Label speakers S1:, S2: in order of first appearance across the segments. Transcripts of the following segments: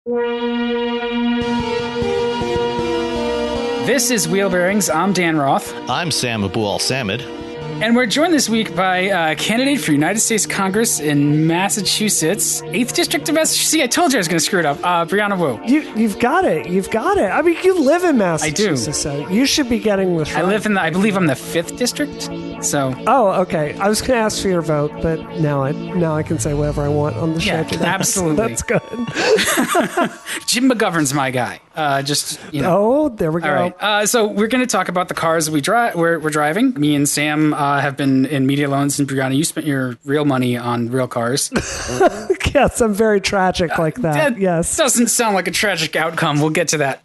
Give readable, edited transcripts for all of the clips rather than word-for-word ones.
S1: This is Wheelbearings. I'm Dan Roth.
S2: I'm Sam Abu Al-Samid.
S1: And we're joined this week by candidate for United States Congress in Massachusetts, 8th District of Massachusetts. See, I told you I was going to screw it up. Brianna Wu.
S3: You've got it. You've got it. I mean, you live in Massachusetts.
S1: I do.
S3: So you should be getting this right.
S1: I believe I'm the 5th District. So.
S3: Oh, okay. I was going to ask for your vote, but now I can say whatever I want on the show today.
S1: Absolutely.
S3: That's good.
S1: Jim McGovern's my guy. Just, you know.
S3: Oh, there we go.
S1: All right. So we're going to talk about the cars we're driving. Me and Sam have been in media loans, and Brianna, you spent your real money on real cars.
S3: Yes, I'm very tragic like that. Yes.
S1: Doesn't sound like a tragic outcome. We'll get to that.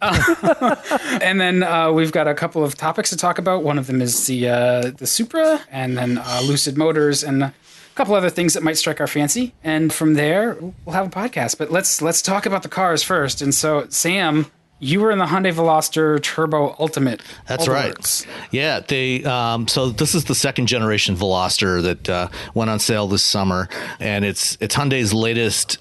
S1: And then we've got a couple of topics to talk about. One of them is the Supra, and then Lucid Motors, and a couple other things that might strike our fancy. And from there, we'll have a podcast. But let's talk about the cars first. And so, Sam, you were in the Hyundai Veloster Turbo Ultimate.
S2: That's right. Yeah, they. So this is the second generation Veloster that went on sale this summer, and it's Hyundai's latest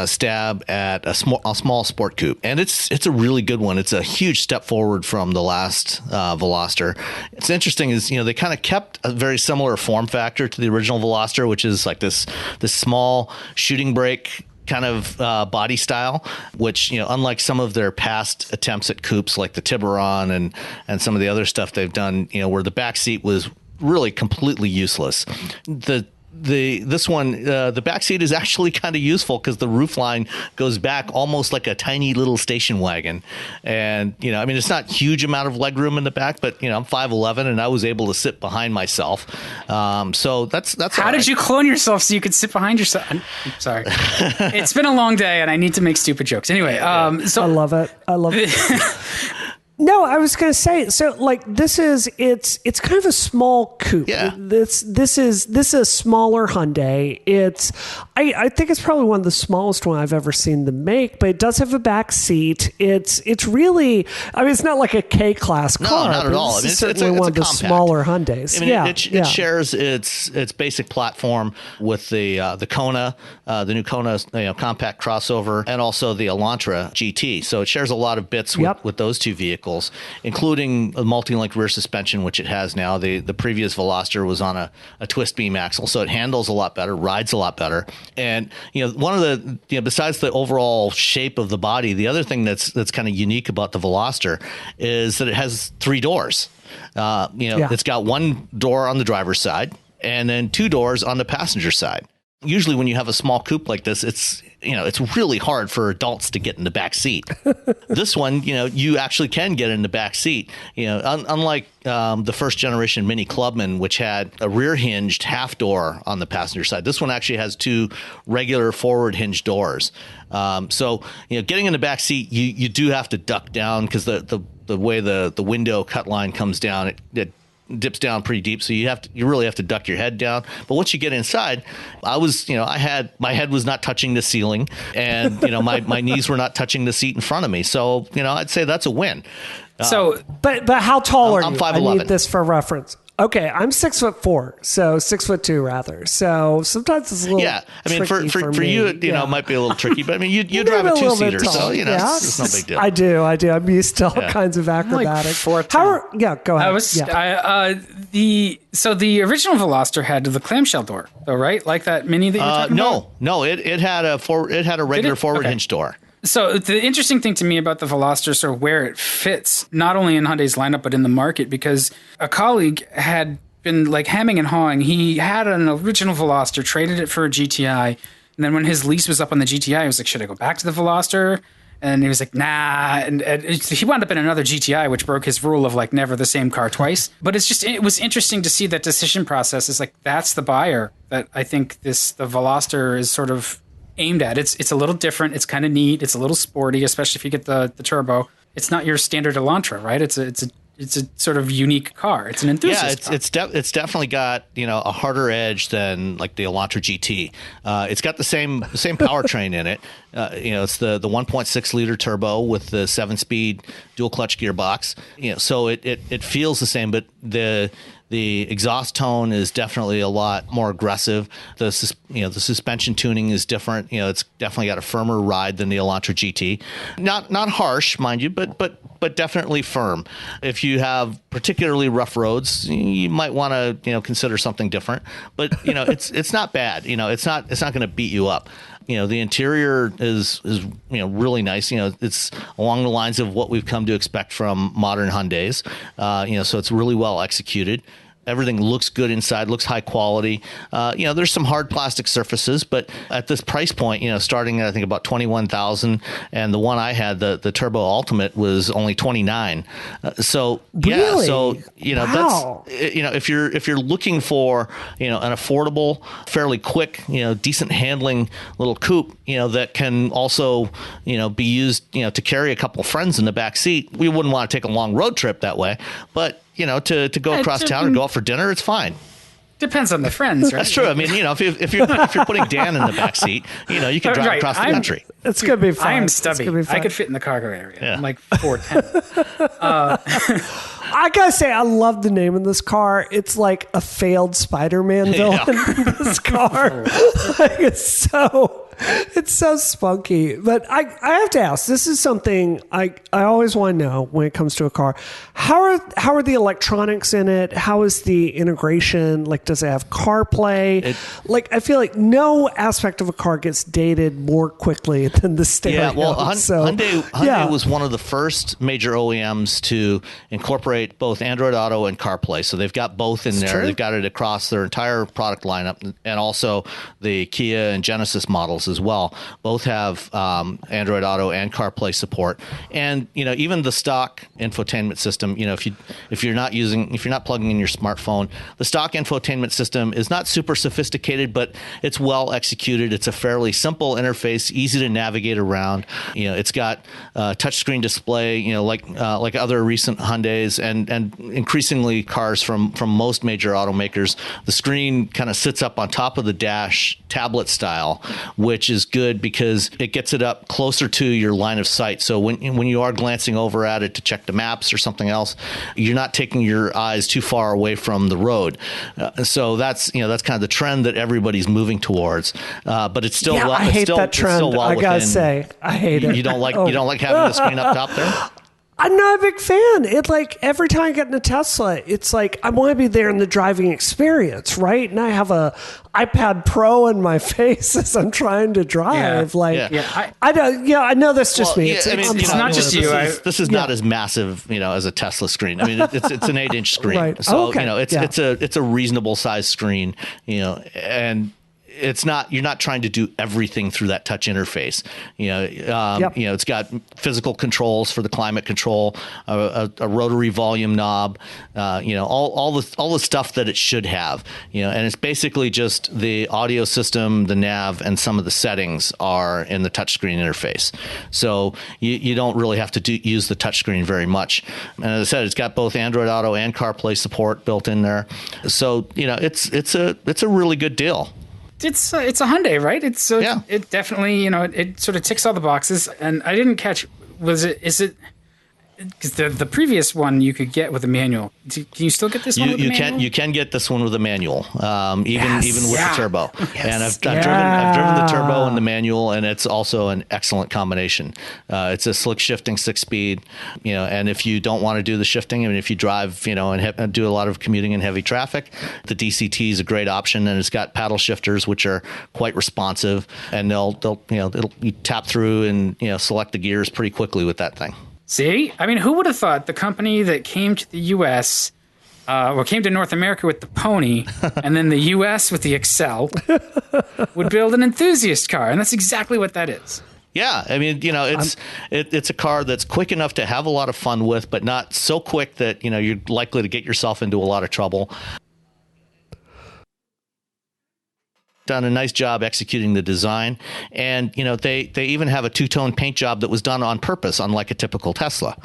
S2: stab at a small sport coupe, and it's a really good one. It's a huge step forward from the last Veloster. It's interesting is they kind of kept a very similar form factor to the original Veloster, which is like this small shooting brake kind of body style, which, unlike some of their past attempts at coupes like the Tiburon and some of the other stuff they've done, where the back seat was really completely useless. This one, the back seat is actually kind of useful because the roofline goes back almost like a tiny little station wagon. And, it's not huge amount of legroom in the back, but, I'm 5'11", and I was able to sit behind myself. So that's
S1: how did you clone yourself so you could sit behind yourself? I'm sorry. It's been a long day, and I need to make stupid jokes. Anyway, so
S3: I love it. No, I was going to say, so like it's kind of a small coupe.
S2: Yeah.
S3: This is a smaller Hyundai. I think it's probably one of the smallest one I've ever seen them make, but it does have a back seat. It's really, it's not like a K-class car.
S2: No, not at all.
S3: It's certainly one of the smaller Hyundais.
S2: It shares its basic platform with the Kona, the new Kona compact crossover, and also the Elantra GT. So it shares a lot of bits with those two vehicles, including a multi-link rear suspension, which it has now. The previous Veloster was on a twist beam axle, so it handles a lot better, rides a lot better. And one of the besides the overall shape of the body, the other thing that's kind of unique about the Veloster is that it has 3 doors. It's got one door on the driver's side and then 2 doors on the passenger side. Usually when you have a small coupe like this, it's really hard for adults to get in the back seat. This one, you actually can get in the back seat. Unlike the first generation Mini Clubman, which had a rear hinged half door on the passenger side, this one actually has 2 regular forward hinged doors. So getting in the back seat, you do have to duck down because the way the window cut line comes down, it dips down pretty deep, so you really have to duck your head down. But once you get inside, my head was not touching the ceiling, and my knees were not touching the seat in front of me. So I'd say that's a win.
S3: But how tall are you?
S2: I'm 5'11".
S3: I need this for reference. Okay, I'm 6'4", so 6'2" rather. So sometimes it's a little tricky
S2: for you, it might be a little tricky. But you drive a 2-seater, so it's no big deal.
S3: I do. I'm used to all kinds of acrobatics.
S1: Like
S3: go ahead.
S1: So the original Veloster had the clamshell door, though, right? Like that Mini that you were talking about?
S2: No, it had a regular forward hinge door.
S1: So the interesting thing to me about the Veloster, sort of where it fits, not only in Hyundai's lineup, but in the market, because a colleague had been like hemming and hawing. He had an original Veloster, traded it for a GTI. And then when his lease was up on the GTI, he was like, should I go back to the Veloster? And he was like, nah. And he wound up in another GTI, which broke his rule of like never the same car twice. But it was interesting to see that decision process. Is like, that's the buyer that I think the Veloster is sort of aimed at. It's a little different. It's kind of neat. It's a little sporty, especially if you get the turbo. It's not your standard Elantra, right? It's a it's a sort of unique car. It's an enthusiast car.
S2: It's definitely got, a harder edge than like the Elantra GT. It's got the same powertrain in it. It's the 1.6 liter turbo with the 7-speed dual clutch gearbox. So it feels the same, but the exhaust tone is definitely a lot more aggressive. The suspension tuning is different. It's definitely got a firmer ride than the Elantra GT. Not harsh, mind you, but definitely firm. If you have particularly rough roads, you might want to consider something different. But it's not bad. It's not going to beat you up. The interior is really nice. It's along the lines of what we've come to expect from modern Hyundais. So it's really well executed. Everything looks good inside, looks high quality. There's some hard plastic surfaces, but at this price point, starting at I think about $21,000, and the one I had, the Turbo Ultimate, was only $29,000.
S3: Really?
S2: Wow. That's if you're looking for an affordable, fairly quick, decent handling little coupe, that can also be used to carry a couple friends in the back seat. We wouldn't want to take a long road trip that way, but to go across town or go out for dinner, it's fine.
S1: Depends on the friends, right?
S2: That's true. I mean, if you're putting Dan in the back seat, you can drive across the country.
S3: It's gonna be fun.
S1: I'm stubby. I could fit in the cargo area. Yeah. I'm like 4'10".
S3: I gotta say, I love the name of this car. It's like a failed Spider-Man villain. This car, it's so spunky. But I have to ask. This is something I always want to know when it comes to a car. How are the electronics in it? How is the integration? Like, does it have CarPlay? I feel like no aspect of a car gets dated more quickly than the stereo.
S2: Yeah, well, Hyundai was one of the first major OEMs to incorporate both Android Auto and CarPlay. So they've got both in there. True. They've got it across their entire product lineup, and also the Kia and Genesis models as well. Both have Android Auto and CarPlay support. And even the stock infotainment system, if you're not plugging in your smartphone, the stock infotainment system is not super sophisticated, but it's well executed. It's a fairly simple interface, easy to navigate around. It's got a touchscreen display, like other recent Hyundais and increasingly cars from most major automakers. The screen kind of sits up on top of the dash, tablet style, which is good because it gets it up closer to your line of sight. So when you are glancing over at it to check the maps or something else, you're not taking your eyes too far away from the road. So that's kind of the trend that everybody's moving towards. But it's still
S3: I hate that trend. I gotta say, I hate it.
S2: You don't like having the screen up top there?
S3: I'm not a big fan. It's like every time I get in a Tesla, it's like I want to be there in the driving experience, right? And I have a iPad Pro in my face as I'm trying to drive. I don't. Yeah, I know that's just me.
S1: It's not just you.
S2: This is not as massive, as a Tesla screen. I mean, it's an 8-inch screen,
S3: right.
S2: So it's a reasonable size screen, and you're not trying to do everything through that touch interface. It's got physical controls for the climate control, a rotary volume knob, all the stuff that it should have, and it's basically just the audio system, the nav, and some of the settings are in the touchscreen interface. So you don't really have to use the touchscreen very much. And as I said, it's got both Android Auto and CarPlay support built in there. So, it's a really good deal.
S1: It's a Hyundai, right? It definitely, it sort of ticks all the boxes. And I didn't catch, because the previous one you could get with a manual. Can you still get this one with a manual?
S2: You can get this one with a manual, even with the turbo.
S1: Yes.
S2: And I've driven the turbo and the manual, and it's also an excellent combination. It's a slick shifting 6-speed, and if you don't want to do the shifting, if you drive, and do a lot of commuting in heavy traffic, the DCT is a great option, and it's got paddle shifters which are quite responsive, and you tap through and select the gears pretty quickly with that thing.
S1: See? I mean, who would have thought the company that came to the U.S., came to North America with the Pony, and then the U.S. with the Excel, would build an enthusiast car? And that's exactly what that is.
S2: Yeah, I mean, it's a car that's quick enough to have a lot of fun with, but not so quick that, you're likely to get yourself into a lot of trouble. Done a nice job executing the design, and they even have a two-tone paint job that was done on purpose, unlike a typical Tesla.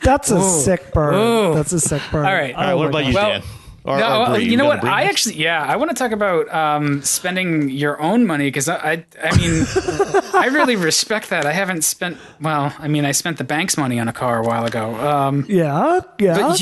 S3: That's a sick burn.
S1: Ooh.
S3: That's a sick burn.
S1: All right.
S2: All right, what about you, Dan?
S1: No,
S2: Bree?
S1: you know what?
S2: Bree
S1: I
S2: next?
S1: actually, yeah, I want to talk about spending your own money because I mean, I really respect that. I haven't spent. Well, I mean, I spent the bank's money on a car a while ago.
S3: Yeah.
S1: But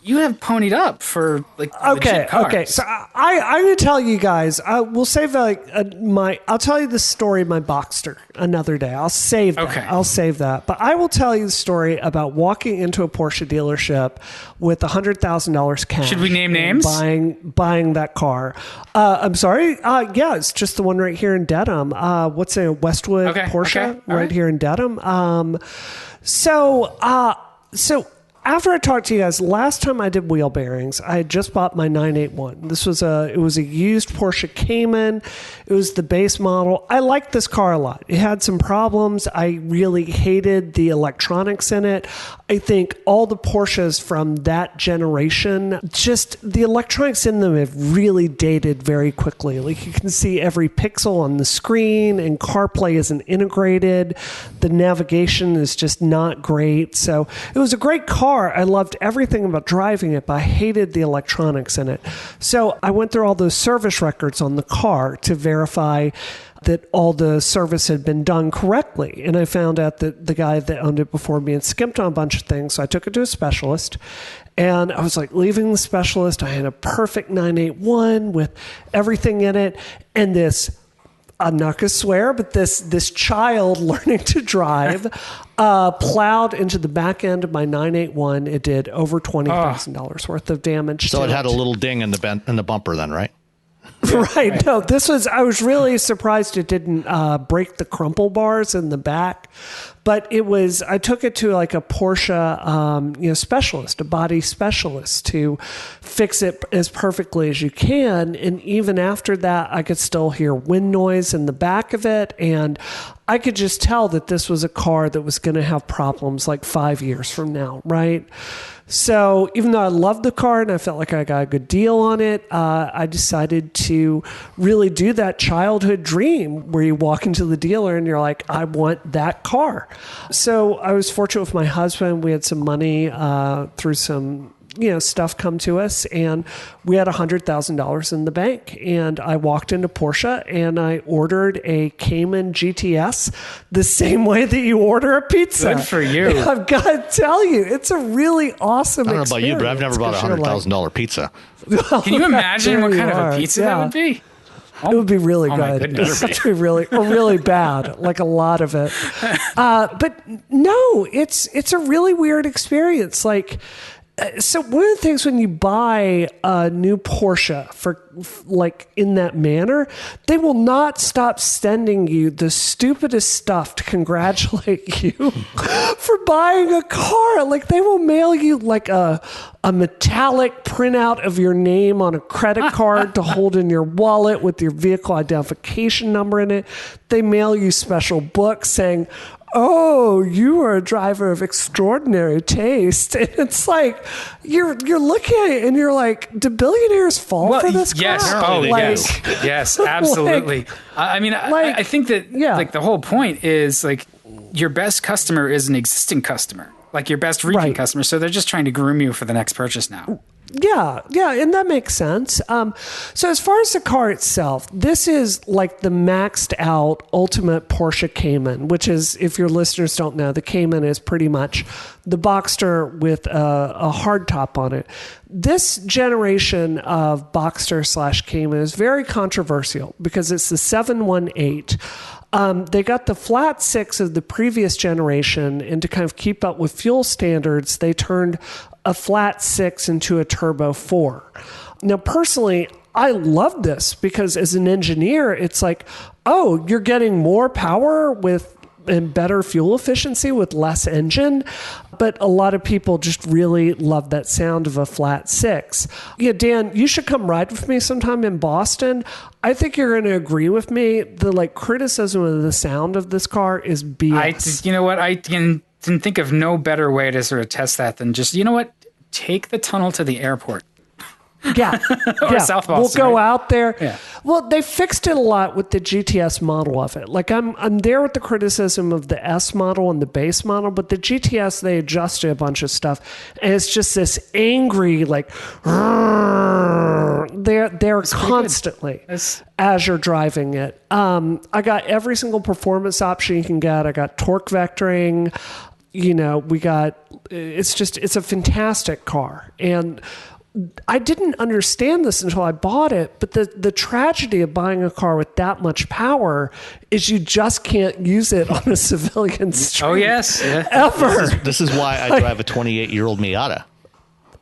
S1: you have ponied up for like legit cars.
S3: Okay. So I'm going to tell you guys. We'll save I'll tell you the story of my Boxster another day. I'll save that.
S1: Okay.
S3: I'll save that. But I will tell you the story about walking into a Porsche dealership with $100,000 cash.
S1: Should we name names?
S3: Buying that car. I'm sorry. Yeah, it's just the one right here in Dedham. What's it? Westwood Porsche right here in Dedham. So after I talked to you guys, last time I did wheel bearings, I had just bought my 981. It was a used Porsche Cayman. It was the base model. I liked this car a lot. It had some problems. I really hated the electronics in it. I think all the Porsches from that generation, just the electronics in them have really dated very quickly. Like you can see every pixel on the screen, and CarPlay isn't integrated. The navigation is just not great. So it was a great car. I loved everything about driving it, but I hated the electronics in it. So I went through all those service records on the car to verify that all the service had been done correctly. And I found out that the guy that owned it before me had skimped on a bunch of things. So I took it to a specialist. And I was like leaving the specialist. I had a perfect 981 with everything in it. And I'm not going to swear, but this child learning to drive plowed into the back end of my 981. It did over $20,000 worth of damage.
S2: So it had a little ding in the bumper then, right?
S3: Right. No, I was really surprised it didn't break the crumple bars in the back. But I took it to like a Porsche, specialist, a body specialist to fix it as perfectly as you can. And even after that, I could still hear wind noise in the back of it. And I could just tell that this was a car that was going to have problems like 5 years from now. Right. So even though I loved the car and I felt like I got a good deal on it, I decided to really do that childhood dream where you walk into the dealer and you're like, I want that car. So I was fortunate with my husband. We had some money through some stuff come to us, and we had $100,000 in the bank. And I walked into Porsche and I ordered a Cayman GTS the same way that you order a pizza.
S1: Good for you.
S3: And I've got to tell you, it's a really awesome
S2: I don't know about you, but I've never bought a $100,000 pizza.
S1: Can you imagine what kind of a pizza that would be?
S3: It would be really good.
S1: My goodness.
S3: It would be really bad, like a lot of it. But no, it's a really weird experience. Like, so one of the things when you buy a new Porsche for like in that manner, they will not stop sending you the stupidest stuff to congratulate you for buying a car. Like they will mail you like a metallic printout of your name on a credit card to hold in your wallet with your vehicle identification number in it. They mail you special books saying, oh, you are a driver of extraordinary taste. And it's like, you're looking at it and you're like, do billionaires fall for this
S1: yes.
S3: crap?
S1: Oh,
S3: like,
S1: yes, absolutely. I think that like the whole point is like your best customer is an existing customer, like your best repeat customer. So they're just trying to groom you for the next purchase now.
S3: Yeah, and that makes sense. So as far as the car itself, this is like the maxed out ultimate Porsche Cayman, which is, if your listeners don't know, the Cayman is pretty much the Boxster with a hard top on it. This generation of Boxster / Cayman is very controversial because it's the 718. They got the flat six of the previous generation, and to kind of keep up with fuel standards, they turned a flat six into a turbo 4. Now, personally, I love this because as an engineer, it's like, oh, you're getting more power and better fuel efficiency with less engine. But a lot of people just really love that sound of a flat six. Yeah, Dan, you should come ride with me sometime in Boston. I think you're going to agree with me. The criticism of the sound of this car is BS.
S1: You know what? I can think of no better way to sort of test that than just, take the tunnel to the airport.
S3: Yeah.
S1: Or South Boston,
S3: We'll go
S1: right?
S3: out there.
S1: Yeah.
S3: Well, they fixed it a lot with the GTS model of it. Like I'm there with the criticism of the S model and the base model, but the GTS, they adjusted a bunch of stuff. And it's just this angry, like, they're constantly as you're driving it. I got every single performance option you can get. I got torque vectoring. It's a fantastic car. And I didn't understand this until I bought it, but the tragedy of buying a car with that much power is you just can't use it on a civilian street.
S1: Oh, yes. Yeah.
S3: Ever.
S2: This is why I drive a 28-year-old Miata.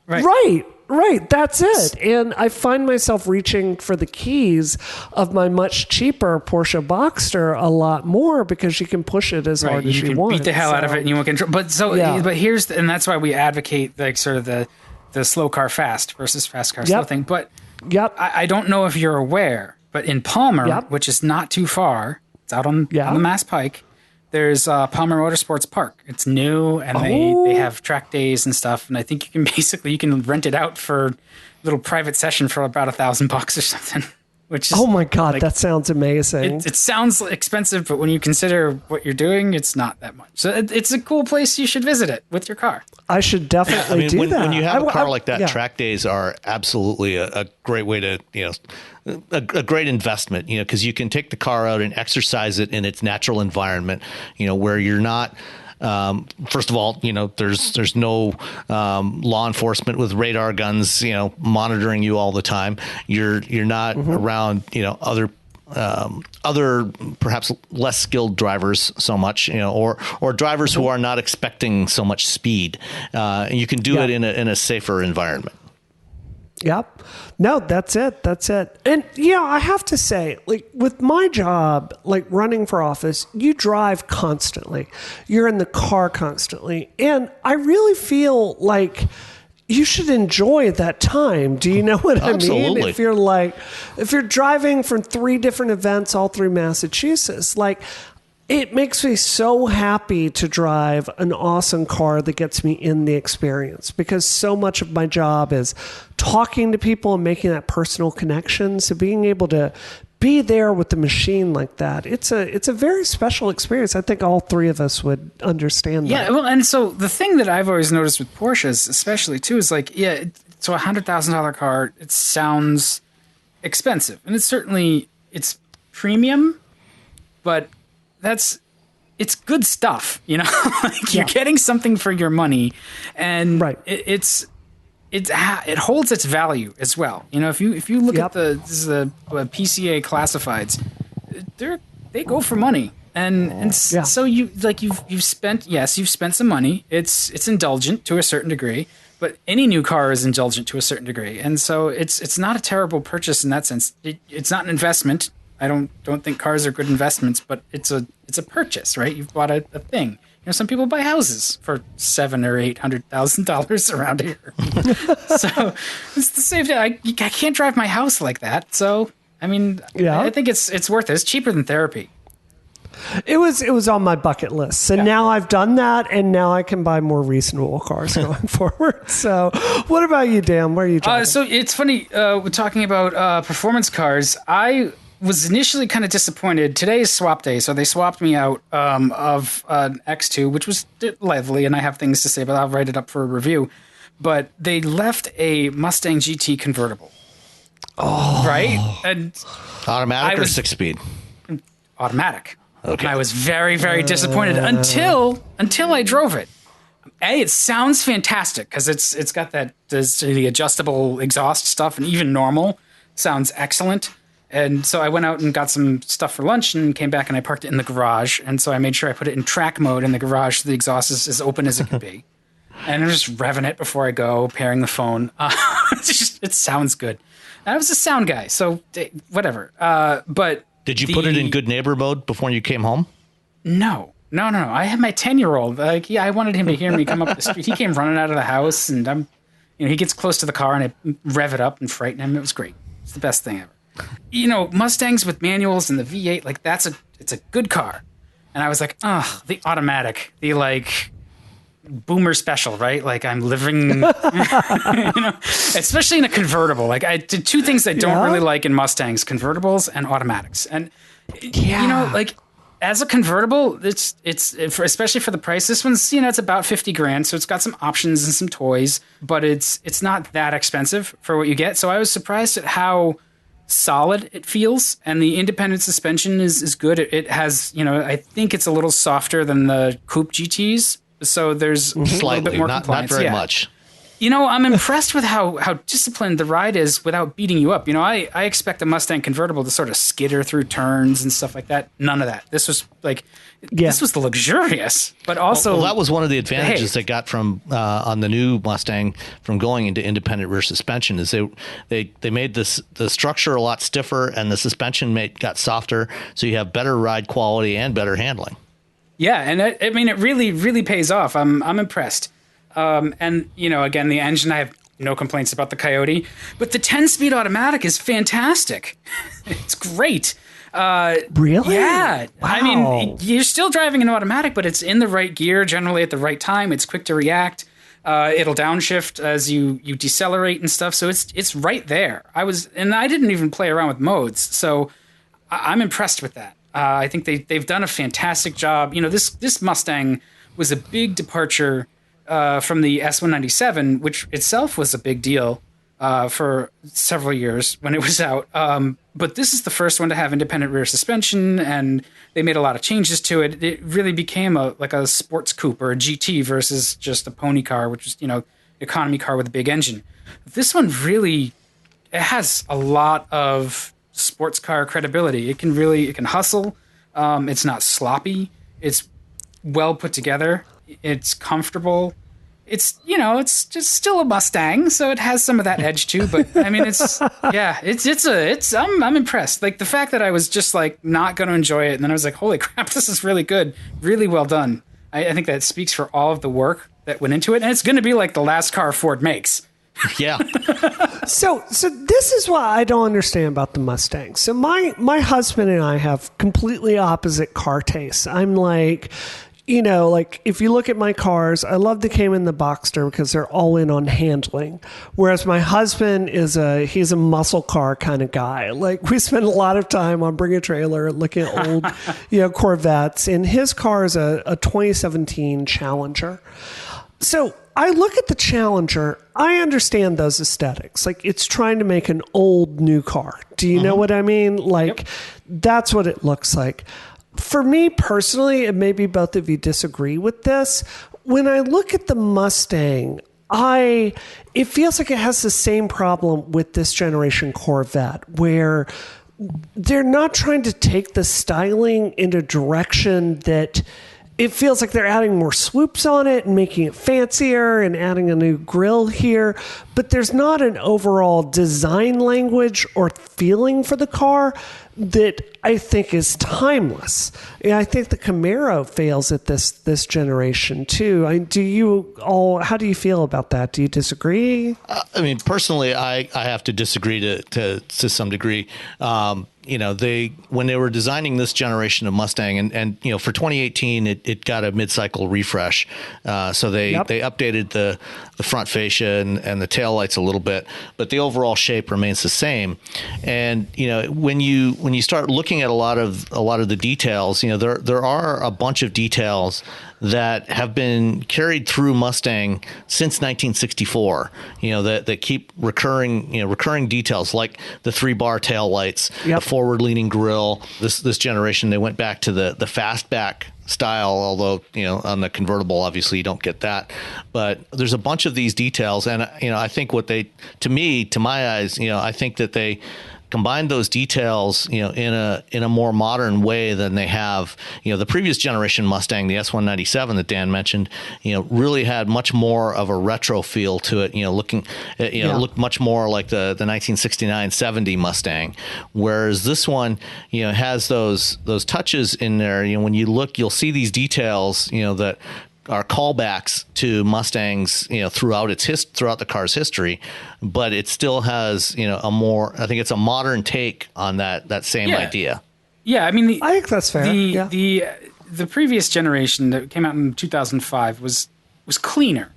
S3: Right. That's it. And I find myself reaching for the keys of my much cheaper Porsche Boxster a lot more because you can push it as hard as you want.
S1: You can beat the hell out of it and you won't control. But and that's why we advocate like sort of the slow car fast versus fast car slow thing. But I don't know if you're aware, but in Palmer, which is not too far, it's out on the Mass Pike, there's Palmer Motorsports Park. It's new, and they have track days and stuff. And I think you can rent it out for a little private session for about $1,000 or something. Which is,
S3: oh my God, that sounds amazing.
S1: It sounds expensive, but when you consider what you're doing, it's not that much. So it's a cool place. You should visit it with your car.
S3: I should definitely do that.
S2: When you have a car like that, track days are absolutely a great way to, a great investment, because you can take the car out and exercise it in its natural environment, where you're not. First of all, there's no law enforcement with radar guns, monitoring you all the time. You're not around, other perhaps less skilled drivers so much, or drivers who are not expecting so much speed. And you can do it in a safer environment.
S3: Yep. No, that's it. And I have to say, like with my job, like running for office, you drive constantly. You're in the car constantly. And I really feel like you should enjoy that time. Do you know what I mean? If you're driving from 3 different events all through Massachusetts, like it makes me so happy to drive an awesome car that gets me in the experience, because so much of my job is talking to people and making that personal connection. So being able to be there with the machine like that, it's a very special experience. I think all 3 of us would understand that.
S1: Yeah, well, and so the thing that I've always noticed with Porsches, especially too, is like, so a $100,000 car, it sounds expensive, and it's premium, but it's good stuff, like you're getting something for your money, and it holds its value as well. If you look at the PCA classifieds, they go for money, and so you've spent some money. It's indulgent to a certain degree, but any new car is indulgent to a certain degree, and so it's not a terrible purchase in that sense. It's not an investment. I don't think cars are good investments, but it's a purchase, right? You've bought a thing. Some people buy houses for $700,000 or $800,000 around here. So it's the same thing. I can't drive my house like that. So I think it's worth it. It's cheaper than therapy.
S3: It was on my bucket list. So now I've done that, and now I can buy more reasonable cars going forward. So what about you, Dan? Where are you driving?
S1: So it's funny, we're talking about performance cars. I was initially kind of disappointed. Today is swap day, so they swapped me out of an X2, which was lovely, and I have things to say, but I'll write it up for a review. But they left a Mustang GT convertible. Oh. Right? And
S2: automatic or 6-speed?
S1: Automatic. Okay. And I was very, very disappointed until I drove it. It sounds fantastic because it's got the adjustable exhaust stuff, and even normal sounds excellent. And so I went out and got some stuff for lunch and came back, and I parked it in the garage. And so I made sure I put it in track mode in the garage so the exhaust is as open as it could be. And I'm just revving it before I go, pairing the phone. It sounds good. And I was a sound guy, so whatever. But
S2: did you put it in good neighbor mode before you came home?
S1: No. I had my 10-year-old. I wanted him to hear me come up the street. He came running out of the house, and he gets close to the car, and I rev it up and frighten him. It was great. It's the best thing ever. Mustangs with manuals and the V8, it's a good car. And I was like, the automatic, the boomer special, right? Like I'm living, especially in a convertible. Like I did two things I don't really like in Mustangs: convertibles and automatics. And like as a convertible, it's especially for the price. This one's it's about $50,000, so it's got some options and some toys, but it's not that expensive for what you get. So I was surprised at how solid it feels, and the independent suspension is good. It has, I think it's a little softer than the coupe GTs, so there's a little bit more compliance.
S2: Not very much.
S1: I'm impressed with how disciplined the ride is without beating you up. I expect a Mustang convertible to sort of skitter through turns and stuff like that. None of that. This was this was the luxurious, but also
S2: well, that was one of the advantages they got from on the new Mustang from going into independent rear suspension is they made the structure a lot stiffer and the suspension got softer, so you have better ride quality and better handling.
S1: Yeah, and it really, really pays off. I'm impressed. And again, the engine, I have no complaints about the Coyote, but the 10-speed automatic is fantastic. It's great.
S3: Really?
S1: Yeah.
S3: Wow.
S1: I mean, you're still driving an automatic, but it's in the right gear, generally at the right time. It's quick to react. It'll downshift as you decelerate and stuff. So it's right there. I didn't even play around with modes. So I'm impressed with that. I think they've done a fantastic job. This Mustang was a big departure from the S197, which itself was a big deal for several years when it was out. But this is the first one to have independent rear suspension, and they made a lot of changes to it. It really became like a sports coupe or a GT versus just a pony car, which is, economy car with a big engine. This one really, it has a lot of sports car credibility. It can hustle. It's not sloppy. It's well put together. It's comfortable. It's just still a Mustang, so it has some of that edge too. But I mean, I'm impressed. Like the fact that I was just like not going to enjoy it, and then I was like, holy crap, this is really good, really well done. I think that speaks for all of the work that went into it, and it's going to be like the last car Ford makes.
S2: Yeah.
S3: So this is what I don't understand about the Mustang. So my husband and I have completely opposite car tastes. I'm like, like if you look at my cars, I love the Cayman and the Boxster because they're all in on handling. Whereas my husband he's a muscle car kind of guy. Like we spend a lot of time on Bring a Trailer looking at old, Corvettes, and his car is a 2017 Challenger. So I look at the Challenger, I understand those aesthetics. Like it's trying to make an old new car. Do you know what I mean? Like that's what it looks like. For me personally, and maybe both of you disagree with this, when I look at the Mustang, it feels like it has the same problem with this generation Corvette, where they're not trying to take the styling in a direction that it feels like they're adding more swoops on it and making it fancier and adding a new grille here, but there's not an overall design language or feeling for the car that I think is timeless. I think the Camaro fails at this generation too. How do you feel about that? Do you disagree?
S2: I mean, personally, I have to disagree to some degree. When they were designing this generation of Mustang, and for 2018, it got a mid-cycle refresh. So they updated the front fascia and the taillights a little bit, but the overall shape remains the same. And when you start looking at a lot of the details, there are a bunch of details that have been carried through Mustang since 1964, that keep recurring details like the 3-bar tail lights, the forward-leaning grille. This generation, they went back to the fastback style, although, on the convertible, obviously you don't get that. But there's a bunch of these details. And, I think to my eyes, I think that they combine those details, in a more modern way than they have. The previous generation Mustang, the S197 that Dan mentioned, really had much more of a retro feel to it. Looked much more like the 1969-70 Mustang, whereas this one, has those touches in there. When you look, you'll see these details, that are callbacks to Mustangs, throughout the car's history, but it still has, I think it's a modern take on that same idea.
S1: Yeah, I mean,
S3: I think that's fair.
S1: The previous generation that came out in 2005 was was cleaner.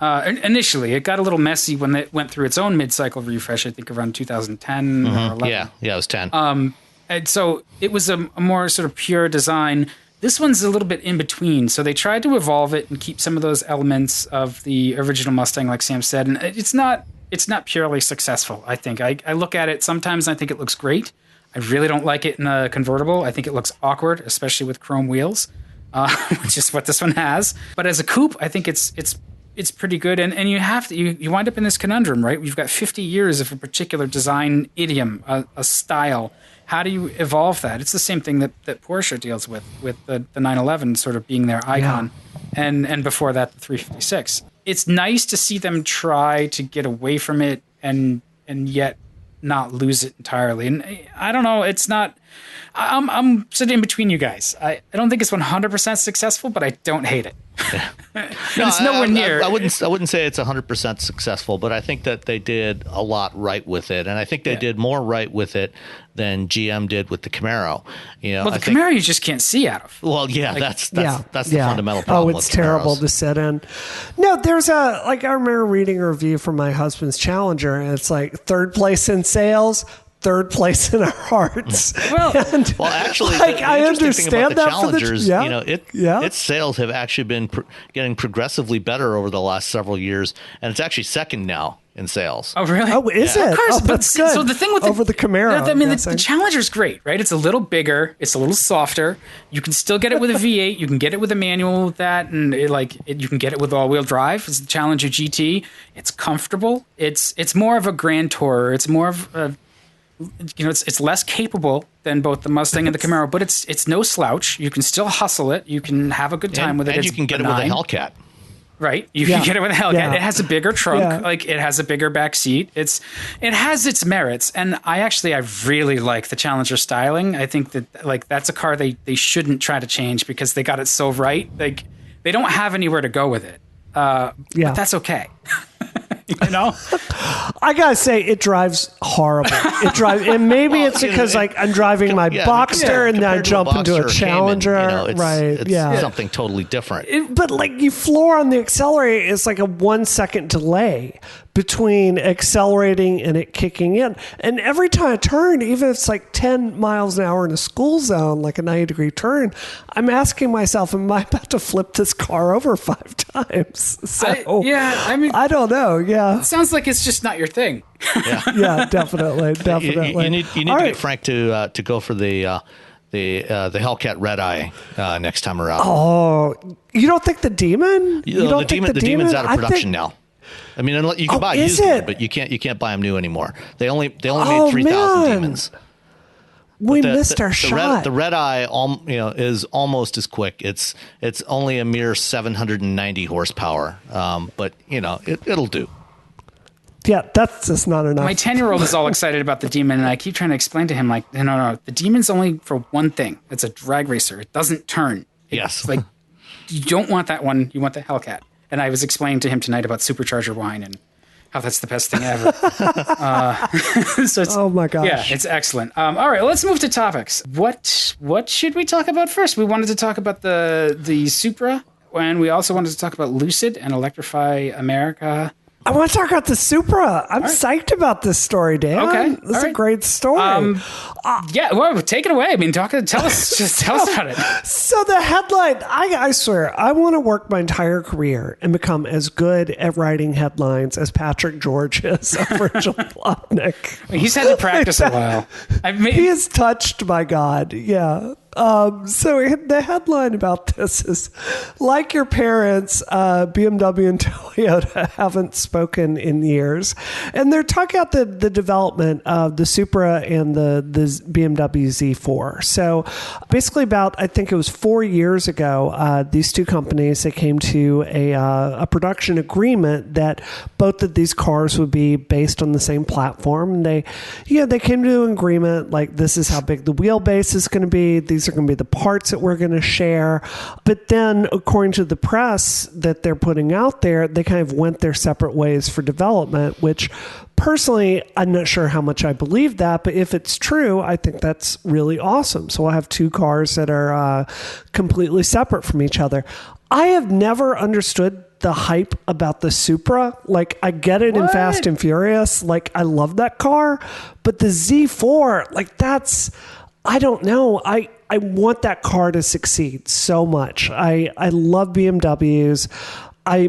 S1: Initially, it got a little messy when it went through its own mid-cycle refresh, I think around 2010 or 11.
S2: Yeah, it was 10.
S1: And so it was a more sort of pure design. This one's a little bit in between. So they tried to evolve it and keep some of those elements of the original Mustang, like Sam said. And it's not purely successful, I think. I look at it sometimes and I think it looks great. I really don't like it in a convertible. I think it looks awkward, especially with chrome wheels, which is what this one has. But as a coupe, I think it's pretty good. And you have to, you wind up in this conundrum, right? You've got 50 years of a particular design idiom, a style. How do you evolve that? It's the same thing that Porsche deals with the 911 sort of being their icon. Yeah. And before that, the 356. It's nice to see them try to get away from it and yet not lose it entirely. And I don't know, it's not... I'm sitting in between you guys. I don't think it's 100% successful, but I don't hate it. Yeah. It's nowhere near.
S2: I wouldn't say it's 100% successful, but I think that they did a lot right with it, and I think they did more right with it than GM did with the Camaro.
S1: Well, the Camaro you just can't see out of.
S2: Well, that's the fundamental problem.
S3: Oh, it's terrible to sit in. No, there's I remember reading a review from my husband's Challenger, and it's like third place in sales, third place in our hearts.
S2: Well, actually,
S3: I understand that
S2: Challengers, its sales have actually been getting progressively better over the last several years, and it's actually second now in sales.
S1: Oh, really?
S3: Oh, is it?
S1: Of course,
S3: that's good.
S1: So the thing with
S3: over the Camaro,
S1: I mean, the Challenger's great, right? It's a little bigger, it's a little softer. You can still get it with a V8. You can get it with a manual with that, and you can get it with all-wheel drive. It's the Challenger GT. It's comfortable. It's more of a grand tourer. It's more of a it's less capable than both the Mustang and the Camaro, but it's no slouch. You can still hustle it. You can have a good time with it.
S2: And you can get it with a Hellcat.
S1: Right. You can get it with a Hellcat. Yeah. It has a bigger trunk. It has a bigger back seat. It has its merits. And I really like the Challenger styling. I think that that's a car they shouldn't try to change because they got it so right. They don't have anywhere to go with it. But that's okay.
S3: I gotta say, it drives horrible. And maybe it's because I'm driving my Boxster and then I jump into a Cayman, Challenger.
S2: It's something totally different.
S3: But you floor on the accelerator, it's like a 1 second delay between accelerating and it kicking in. And every time I turn, even if it's 10 miles an hour in a school zone, like a 90-degree turn, I'm asking myself, am I about to flip this car over 5 times? So, I don't know. Yeah.
S1: It sounds like it's just not your thing.
S3: Yeah, definitely.
S2: You need to get Frank to go for the Hellcat Red Eye next time around.
S3: Oh, you don't think the Demon?
S2: The Demon's out of production now. I mean, you can buy used ones, but you can't buy them new anymore. They only made 3,000 Demons.
S3: We missed our shot.
S2: The Red Eye, is almost as quick. It's only a mere 790 horsepower, but it'll do.
S3: Yeah, that's just not enough.
S1: My 10-year-old is all excited about the Demon, and I keep trying to explain to him, no, the Demon's only for one thing. It's a drag racer. It doesn't turn.
S2: Yes.
S1: You don't want that one. You want the Hellcat. And I was explaining to him tonight about supercharger wine and how that's the best thing ever.
S3: Oh my gosh.
S1: Yeah, it's excellent. All right, let's move to topics. What should we talk about first? We wanted to talk about the Supra, and we also wanted to talk about Lucid and Electrify America.
S3: I want to talk about the Supra. I'm psyched about this story, Dan.
S1: Okay.
S3: This is a great story.
S1: Take it away. I mean, tell us about it.
S3: So the headline, I swear, I want to work my entire career and become as good at writing headlines as Patrick George is of Virgil Plotnick.
S1: He's had to practice a while.
S3: He is touched by God. Yeah. So the headline about this is, like your parents, BMW and Toyota haven't spoken in years. And they're talking about the development of the Supra and the BMW Z4. So basically I think it was 4 years ago, these two companies, they came to a production agreement that both of these cars would be based on the same platform. And they came to an agreement, this is how big the wheelbase is going to be. These are going to be the parts that we're going to share. But then, according to the press that they're putting out there, they kind of went their separate ways for development, which personally, I'm not sure how much I believe that, but if it's true, I think that's really awesome. So we'll have two cars that are completely separate from each other. I have never understood the hype about the Supra. Like, I get it in Fast and Furious. Like, I love that car. But the Z4, like, I don't know. I want that car to succeed so much. I love BMWs.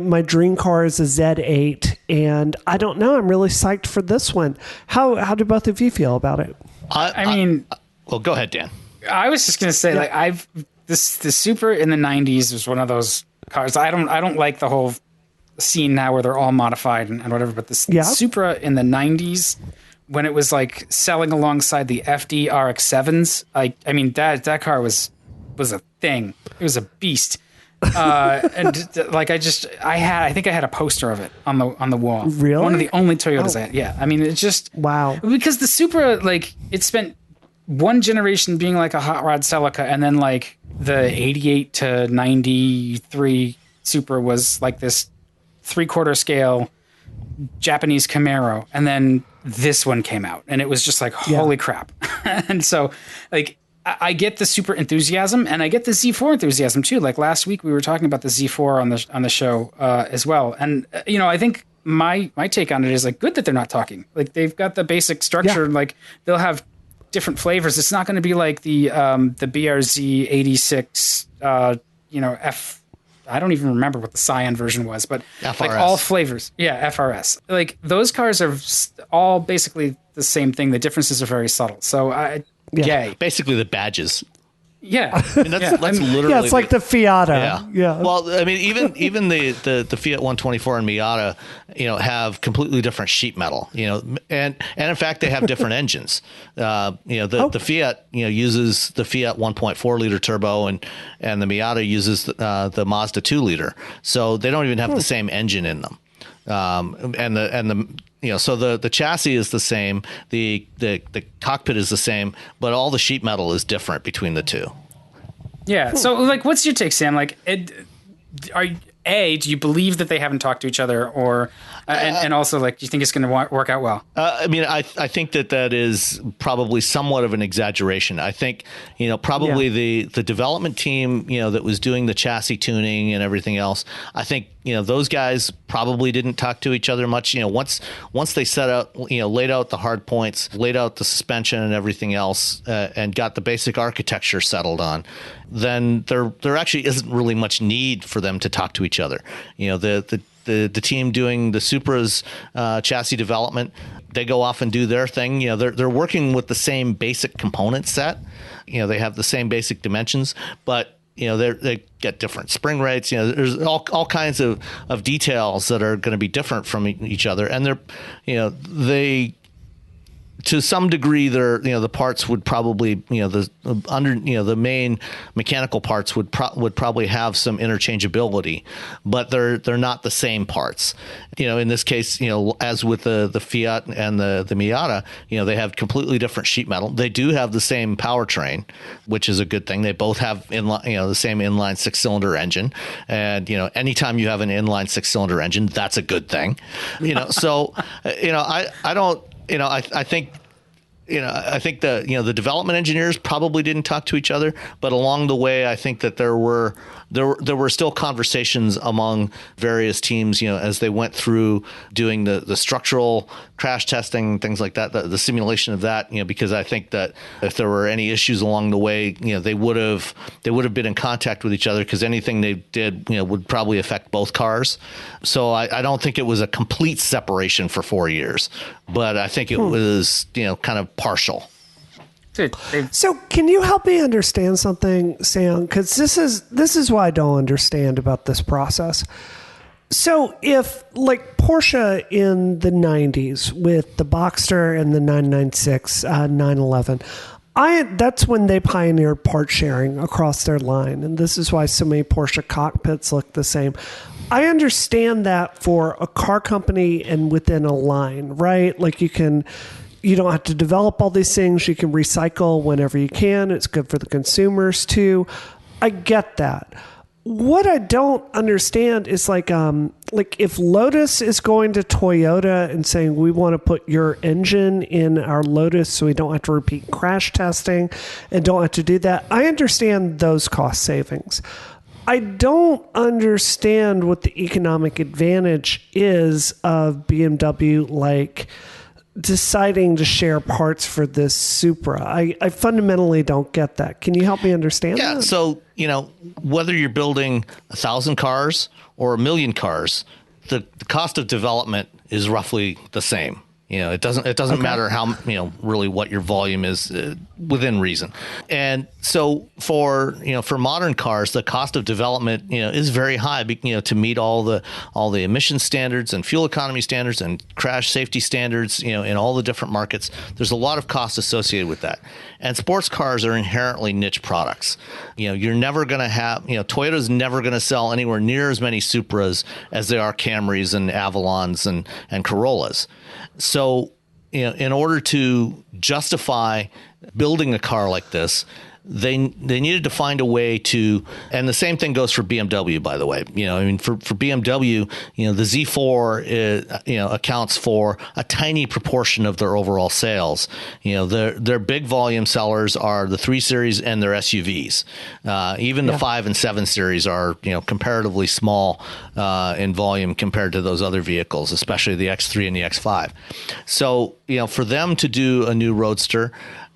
S3: My dream car is a Z8, and I don't know. I'm really psyched for this one. How do both of you feel about it?
S1: I mean,
S2: well, go ahead, Dan.
S1: I was just gonna say, like, the Supra in the '90s was one of those cars. I don't like the whole scene now where they're all modified and whatever. But the Supra in the '90s, when it was like selling alongside the FD RX-7s, I mean that car was a thing. It was a beast. And like I think I had a poster of it on the wall.
S3: Really?
S1: One of the only Toyotas I had. Yeah. I mean, it's just
S3: wow.
S1: Because the Supra, like, it spent one generation being like a hot rod Celica, and then like the 88 to 93 Supra was like this 3/4 scale Japanese Camaro, and then this one came out, and it was just like, holy crap. And so, like, I get the Supra enthusiasm, and I get the Z4 enthusiasm too. Like last week, we were talking about the Z4 on the show as well. And I think my take on it is, like, good that they're not talking. Like, they've got the basic structure. Yeah. Like, they'll have different flavors. It's not going to be like the BRZ 86. I don't even remember what the Cyan version was, but
S2: FRS.
S1: Like all flavors. Yeah, FRS. Like, those cars are all basically the same thing. The differences are very subtle. So yay.
S2: Basically the badges.
S1: Yeah.
S2: I mean, that's literally...
S3: Yeah, it's like the Fiata. Yeah.
S2: Well, I mean, even the Fiat 124 and Miata, have completely different sheet metal, and in fact, they have different engines. The Fiat, uses the Fiat 1.4 liter turbo, and the Miata uses the Mazda 2 liter. So they don't even have the same engine in them. So the chassis is the same, the cockpit is the same, but all the sheet metal is different between the two.
S1: Yeah. So, like, what's your take, Sam? Like, do you believe that they haven't talked to each other, or and also, like, do you think it's going to work out well?
S2: I mean, I think that is probably somewhat of an exaggeration. I think, probably the development team, that was doing the chassis tuning and everything else, I think, those guys probably didn't talk to each other much. Once they set out, laid out the hard points, laid out the suspension and everything else, and got the basic architecture settled on, then there actually isn't really much need for them to talk to each other. The team doing the Supra's chassis development, they go off and do their thing. They're working with the same basic component set. They have the same basic dimensions, but they get different spring rates. There's all kinds of details that are going to be different from each other, and they to some degree, the parts would probably, the main mechanical parts would probably have some interchangeability, but they're not the same parts. In this case, as with the Fiat and the Miata, they have completely different sheet metal. They do have the same powertrain, which is a good thing. They both have the same inline 6-cylinder engine, and anytime you have an inline 6-cylinder engine, that's a good thing. So I don't. I think the development engineers probably didn't talk to each other, but along the way, I think that there were still conversations among various teams, as they went through doing the structural crash testing, things like that, the simulation of that, because I think that if there were any issues along the way, they would have been in contact with each other, because anything they did, would probably affect both cars. So I don't think it was a complete separation for 4 years, but I think it was, kind of partial.
S3: So can you help me understand something, Sam? Because this is what I don't understand about this process. So if, like, Porsche in the 90s with the Boxster and the 996, 911, that's when they pioneered part sharing across their line. And this is why so many Porsche cockpits look the same. I understand that for a car company and within a line, right? Like, you don't have to develop all these things. You can recycle whenever you can. It's good for the consumers too. I get that. What I don't understand is like if Lotus is going to Toyota and saying, we want to put your engine in our Lotus so we don't have to repeat crash testing and don't have to do that. I understand those cost savings. I don't understand what the economic advantage is of BMW, like deciding to share parts for this Supra. I fundamentally don't get that. Can you help me understand that?
S2: Yeah. So, whether you're building 1,000 cars or 1,000,000 cars, the cost of development is roughly the same. It doesn't matter how, really what your volume is within reason. And so for modern cars, the cost of development, is very high, to meet all the emission standards and fuel economy standards and crash safety standards, in all the different markets. There's a lot of cost associated with that. And sports cars are inherently niche products. You're never going to have, Toyota's never going to sell anywhere near as many Supras as they are Camrys and Avalons and Corollas. So, in order to justify building a car like this, they needed to find a way to, and the same thing goes for BMW, by the way. For BMW, the Z4 accounts for a tiny proportion of their overall sales. Their big volume sellers are the 3 Series and their SUVs. Even the 5 and 7 Series are comparatively small in volume compared to those other vehicles, especially the X3 and the X5. So for them to do a new Roadster,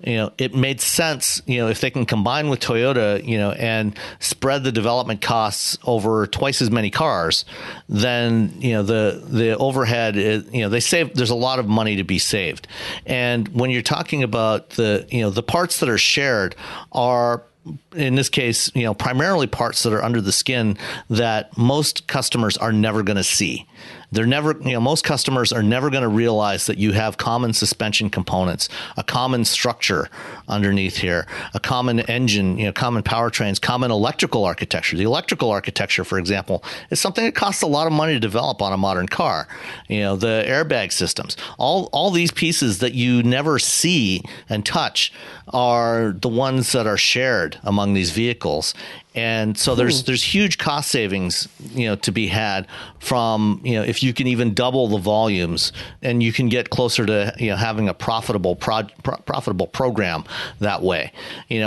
S2: it made sense, if they can combine with Toyota, and spread the development costs over twice as many cars, then, the overhead is, they save, there's a lot of money to be saved. And when you're talking about the parts that are shared are, in this case, primarily parts that are under the skin that most customers are never going to see. They're never, most customers are never going to realize that you have common suspension components, a common structure underneath here, a common engine, common powertrains, common electrical architecture. The electrical architecture, for example, is something that costs a lot of money to develop on a modern car. The airbag systems, all these pieces that you never see and touch are the ones that are shared among these vehicles. And so there's huge cost savings, to be had from, if you can even double the volumes, and you can get closer to, having a profitable program that way.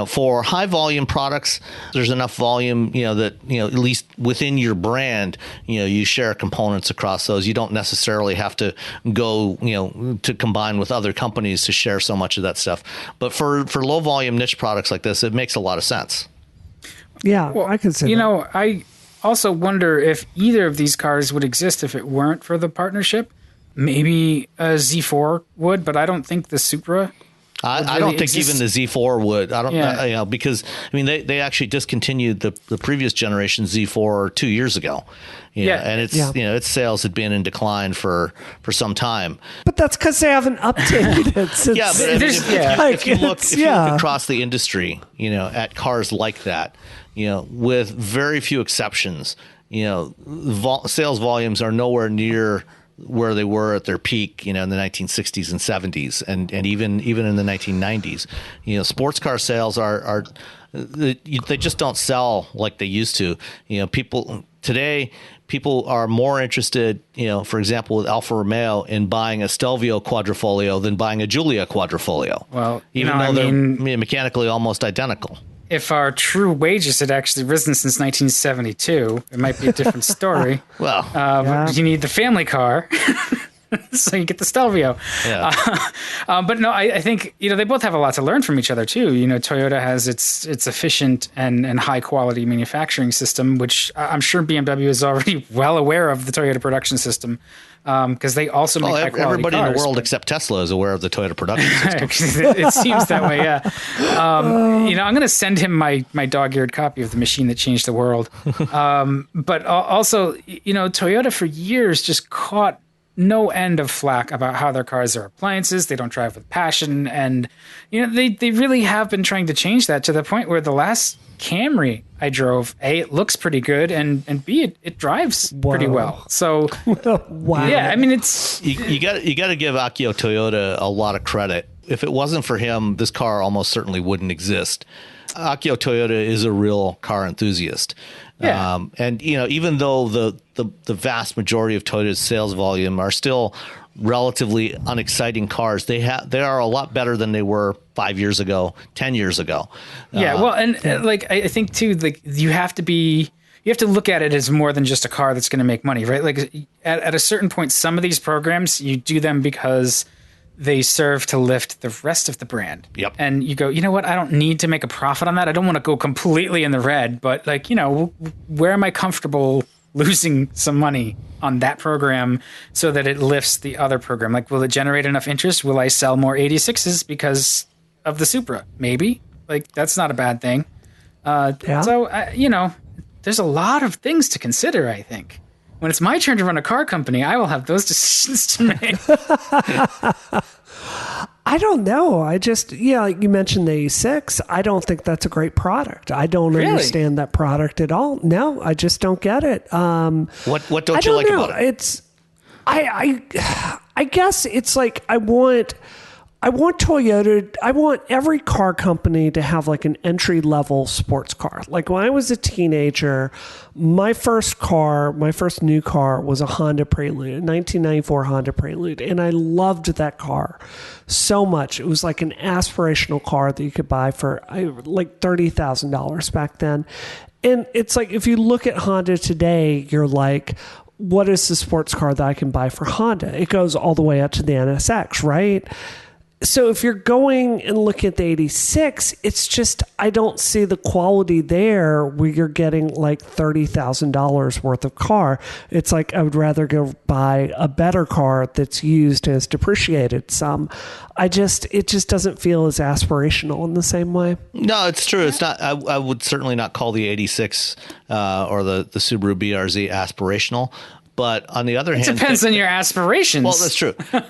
S2: For high volume products, there's enough volume, that, at least within your brand, you share components across those. You don't necessarily have to go, to combine with other companies to share so much of that stuff. But for low volume niche products like this, it makes a lot of sense.
S3: Yeah, well, I can see that.
S1: I also wonder if either of these cars would exist if it weren't for the partnership. Maybe a Z4 would, but I don't think the Supra
S2: I don't think even the Z4 would. I don't, because they actually discontinued the previous generation Z4 2 years ago. And it's its sales had been in decline for some time.
S3: But that's because they haven't updated it. Since
S2: if you look across the industry, at cars like that, with very few exceptions, sales volumes are nowhere near where they were at their peak, in the 1960s and 70s, and even in the 1990s. Sports car sales are they just don't sell like they used to. People today are more interested, for example, with Alfa Romeo in buying a Stelvio Quadrifoglio than buying a Giulia Quadrifoglio.
S1: Well,
S2: even though they're mechanically almost identical.
S1: If our true wages had actually risen since 1972, it might be a different story.
S2: Well,
S1: you need the family car, so you get the Stelvio.
S2: Yeah.
S1: But no, I think they both have a lot to learn from each other too. Toyota has its efficient and high quality manufacturing system, which I'm sure BMW is already well aware of the Toyota production system. Because they also make high quality
S2: everybody
S1: cars,
S2: in the world except Tesla is aware of the Toyota production system.
S1: It seems that way, yeah. I'm going to send him my dog-eared copy of The Machine That Changed the World. But also, Toyota for years just caught no end of flack about how their cars are appliances. They don't drive with passion. And, they really have been trying to change that to the point where the last Camry I drove, A, it looks pretty good, and B, it drives pretty well. So,
S3: wow.
S1: Yeah, it's...
S2: You got to give Akio Toyota a lot of credit. If it wasn't for him, this car almost certainly wouldn't exist. Akio Toyota is a real car enthusiast.
S1: Yeah.
S2: And, even though the vast majority of Toyota's sales volume are still relatively unexciting cars. They are a lot better than they were 5 years ago, 10 years ago.
S1: Yeah, well, and like I think too, like you have to look at it as more than just a car that's going to make money, right? Like at a certain point, some of these programs, you do them because they serve to lift the rest of the brand.
S2: Yep.
S1: And you go, you know what? I don't need to make a profit on that. I don't want to go completely in the red, but like, where am I comfortable losing some money on that program so that it lifts the other program? Like, will it generate enough interest? Will I sell more 86s because of the Supra? Maybe. Like, that's not a bad thing. So, there's a lot of things to consider, I think. When it's my turn to run a car company, I will have those decisions to make.
S3: I don't know. Like you mentioned the 86. I don't think that's a great product. I don't understand that product at all. No, I just don't get it.
S2: What don't you like about it?
S3: I guess it's like I want Toyota. I want every car company to have like an entry level sports car. Like when I was a teenager, my first new car was a Honda Prelude, a 1994 Honda Prelude. And I loved that car so much. It was like an aspirational car that you could buy for like $30,000 back then. And it's like, if you look at Honda today, you're like, what is the sports car that I can buy for Honda? It goes all the way up to the NSX, right? So if you're going and looking at the 86, it's just, I don't see the quality there where you're getting like $30,000 worth of car. It's like, I would rather go buy a better car that's used and has depreciated some. It just doesn't feel as aspirational in the same way.
S2: No, it's true. It's not, I would certainly not call the 86 or the Subaru BRZ aspirational. But on the other hand,
S1: it depends on your aspirations.
S2: Well, that's true. But,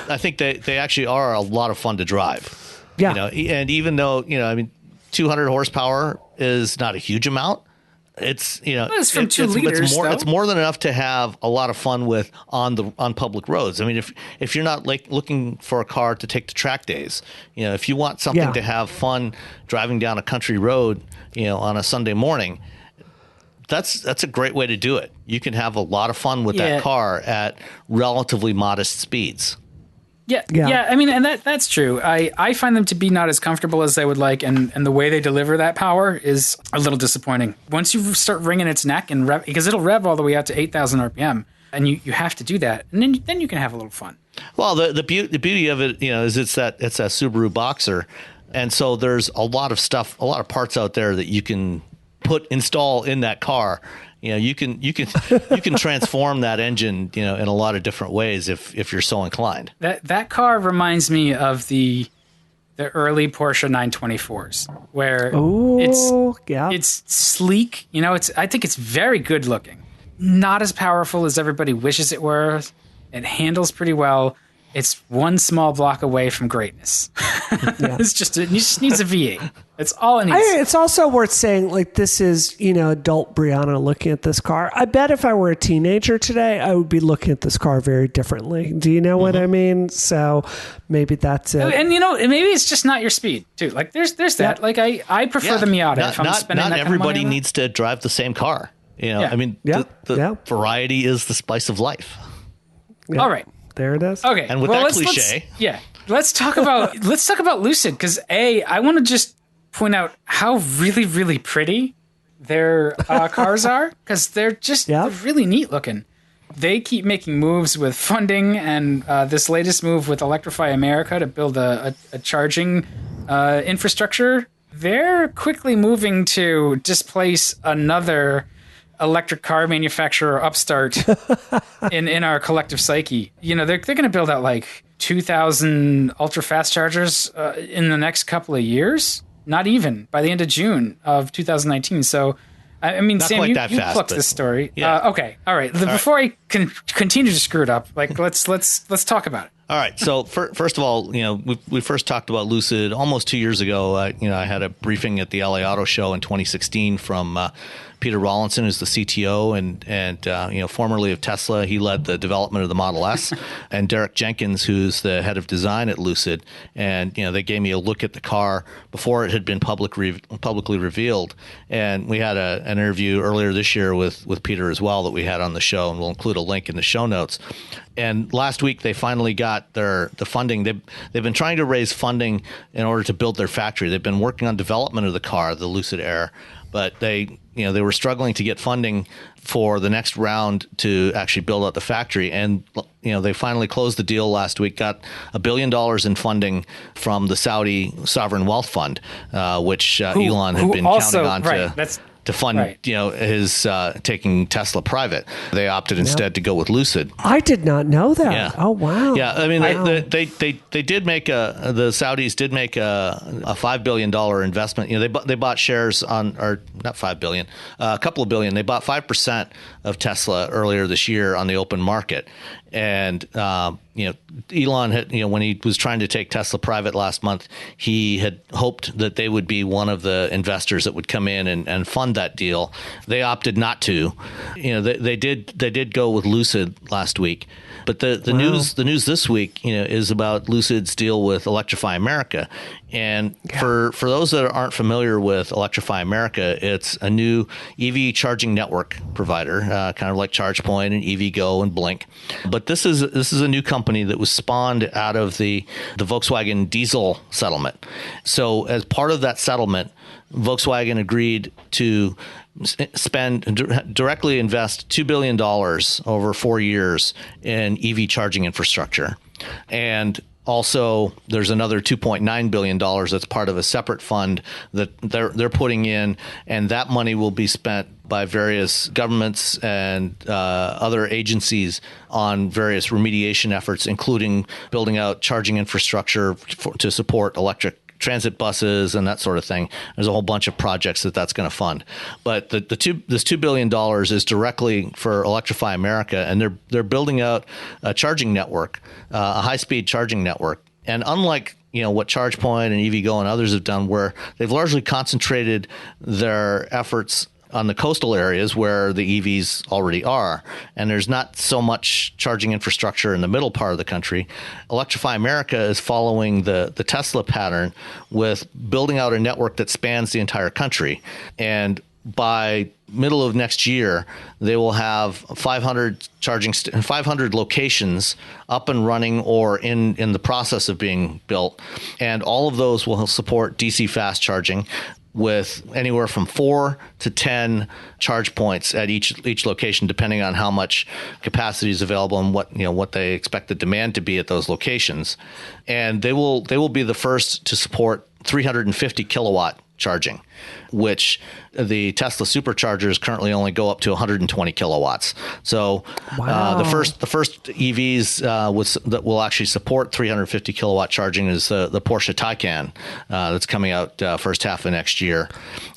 S2: I think they actually are a lot of fun to drive.
S3: Yeah.
S2: And even though, 200 horsepower is not a huge amount. It's,
S1: it's from 2 liters.
S2: It's more than enough to have a lot of fun with on public roads. I mean, if you're not like looking for a car to take to track days, if you want something to have fun driving down a country road, on a Sunday morning, that's a great way to do it. You can have a lot of fun with that car at relatively modest speeds.
S1: Yeah. I mean, and that's true. I find them to be not as comfortable as I would like, and the way they deliver that power is a little disappointing. Once you start wringing its neck and rev, because it'll rev all the way out to 8,000 RPM, and you have to do that, and then you can have a little fun.
S2: Well, the beauty of it, is it's that Subaru Boxer, and so there's a lot of stuff, a lot of parts out there that you can install in that car. You can transform that engine, in a lot of different ways if you're so inclined.
S1: That car reminds me of the early Porsche 924s, where it's sleek. I think it's very good looking. Not as powerful as everybody wishes it were. It handles pretty well. It's one small block away from greatness. It just needs a V8. That's all it needs.
S3: It's also worth saying, like, this is, adult Brianna looking at this car. I bet if I were a teenager today, I would be looking at this car very differently. Do you know what I mean? So maybe that's it.
S1: And, maybe it's just not your speed, too. Like, there's that. Like, I prefer the Miata if I'm spending that kind of money.
S2: Not everybody needs to drive the same car. I mean, the variety is the spice of life.
S3: Yeah.
S1: All right.
S3: There it is.
S2: Okay. And with that cliche.
S1: Let's talk about Lucid, because I want to just point out how really, really pretty their cars are, because they're they're really neat looking. They keep making moves with funding, and this latest move with Electrify America to build a charging infrastructure. They're quickly moving to displace another electric car manufacturer upstart in our collective psyche. They're going to build out like 2,000 ultra fast chargers in the next couple of years. Not even by the end of June of 2019. So, I mean,
S2: not
S1: Sam, you
S2: fast,
S1: plucked this story.
S2: Yeah.
S1: Okay, all right. Before I continue to screw it up, like let's talk about it.
S2: All right. So first of all, we first talked about Lucid almost 2 years ago. I had a briefing at the LA Auto Show in 2016 from Peter Rawlinson, who's the CTO and formerly of Tesla. He led the development of the Model S, and Derek Jenkins, who's the head of design at Lucid. And they gave me a look at the car before it had been publicly revealed. And we had an interview earlier this year with Peter as well that we had on the show, and we'll include a link in the show notes. And last week they finally got the funding. They've been trying to raise funding in order to build their factory. They've been working on development of the car, the Lucid Air, but they were struggling to get funding for the next round to actually build out the factory. And they finally closed the deal last week, got $1 billion in funding from the Saudi Sovereign Wealth Fund, which Elon had been counting on to fund, his taking Tesla private. They opted instead to go with Lucid.
S3: I did not know that.
S2: Yeah.
S3: Oh, wow.
S2: Yeah, I mean, they did make the Saudis did make a $5 billion investment. They bought shares or not $5 billion, a couple of billion. They bought 5% of Tesla earlier this year on the open market. And, Elon had, when he was trying to take Tesla private last month, he had hoped that they would be one of the investors that would come in and fund that deal. They opted not to. They did go with Lucid last week. But the news this week, is about Lucid's deal with Electrify America. And for those that aren't familiar with Electrify America, it's a new EV charging network provider, kind of like ChargePoint and EVgo and Blink. But this is a new company that was spawned out of the Volkswagen diesel settlement. So as part of that settlement, Volkswagen agreed to directly invest $2 billion over 4 years in EV charging infrastructure. And also, there's another $2.9 billion that's part of a separate fund that they're putting in, and that money will be spent by various governments and other agencies on various remediation efforts, including building out charging infrastructure to support electric transit buses and that sort of thing. There's a whole bunch of projects that's going to fund. But this $2 billion is directly for Electrify America, and they're building out a charging network, a high-speed charging network. And unlike what ChargePoint and EVgo and others have done, where they've largely concentrated their efforts on the coastal areas where the EVs already are, and there's not so much charging infrastructure in the middle part of the country. Electrify America is following the Tesla pattern with building out a network that spans the entire country. And by middle of next year, they will have 500 locations up and running or in the process of being built. And all of those will support DC fast charging, with anywhere from 4 to 10 charge points at each location, depending on how much capacity is available and what they expect the demand to be at those locations. And they will be the first to support 350 kilowatt charging, which the Tesla superchargers currently only go up to 120 kilowatts. So the first EVs that will actually support 350 kilowatt charging is the Porsche Taycan that's coming out first half of next year.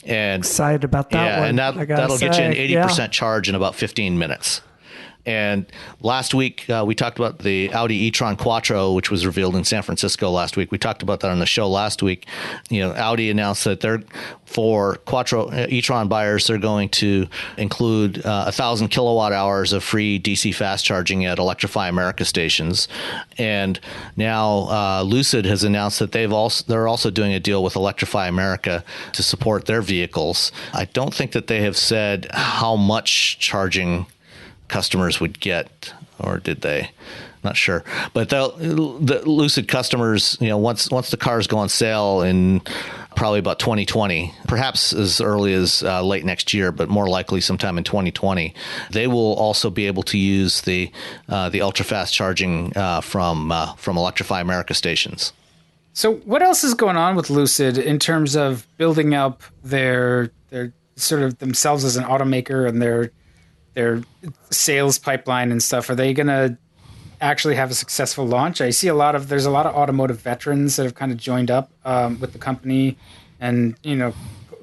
S2: And
S3: excited about that one.
S2: And that'll get you an 80% charge in about 15 minutes. And last week, we talked about the Audi e-tron Quattro, which was revealed in San Francisco last week. We talked about that on the show last week. Audi announced that for Quattro e-tron buyers, they're going to include 1,000 kilowatt hours of free DC fast charging at Electrify America stations. And now Lucid has announced that they're also doing a deal with Electrify America to support their vehicles. I don't think that they have said how much charging customers would get, or did they? Not sure. But the Lucid customers, once the cars go on sale in probably about 2020, perhaps as early as late next year, but more likely sometime in 2020, they will also be able to use the ultra fast charging from Electrify America stations.
S1: So what else is going on with Lucid in terms of building up their sort of themselves as an automaker and their sales pipeline and stuff? Are they going to actually have a successful launch? I see there's a lot of automotive veterans that have kind of joined up with the company, and